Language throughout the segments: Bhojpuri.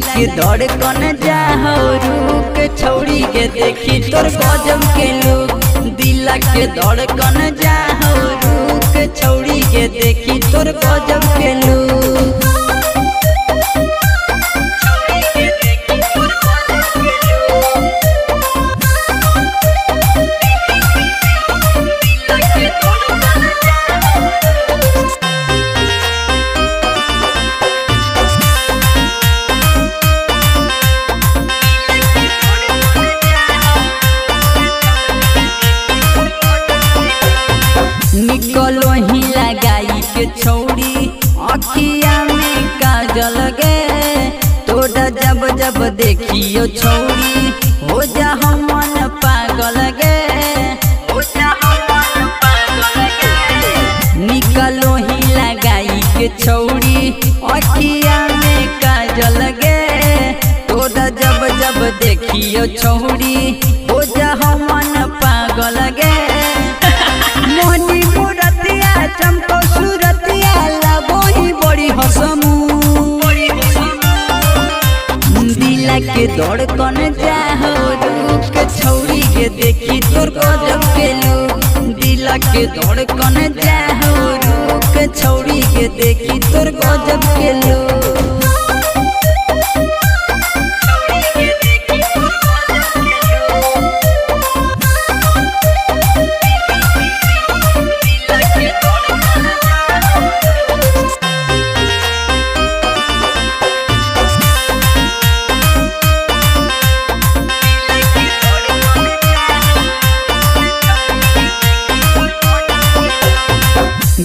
के धड़कन जाहो रुक छौड़ी के देखी तोर गजब के लुक। दिला के धड़कन जाहो रुक छौड़ी के देखी तोर गजब के लुक। निकलो ही लगाई के छौड़ी अखिया में काजल गे। तोड़ा जब जब देखियो छौड़ी हो जा मन पागल गे, हो जा मन पागल गे। निकलो ही लगाई के छौड़ी अखिया में काजल गे। तोड़ा जब जब देखियो छौड़ी हो जा मन पागल गे। मोनी मूरतिया चमको सूरतिया लगो ही बड़ी हसमू। दिला के धड़कन जाहो रुक छौड़ी के देखी तोर गजब के लुक। दिला के धड़कन जाहो रुक छौड़ी के देखी तोर गजब के लुक।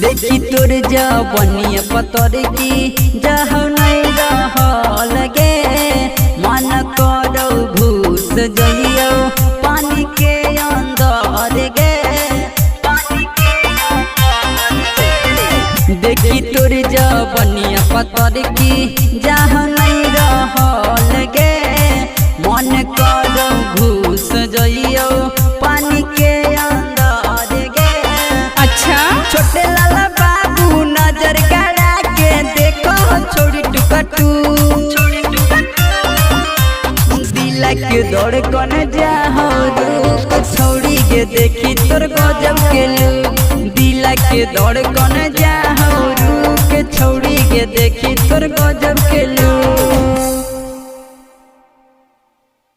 देखी तोर जवनिया पतर की जहाँ नहीं रह लगे। मन करो घुस जइयो पानी के अंदर गे। देखी तोर जवनिया पतर की जहाँ नहीं रह लगे। मन करो घुस जइयो पानी के अंदर गे। अच्छा छोटे लाला बाबू नजर गड़ा के देखो छोड़ी टुकटू। दिला के धड़कन जाहो रुक छौड़ी के देखी तोर गजब के लुक। दिला के धड़कन जाहो रुक छौड़ी के देखी तोर गजब के लुक।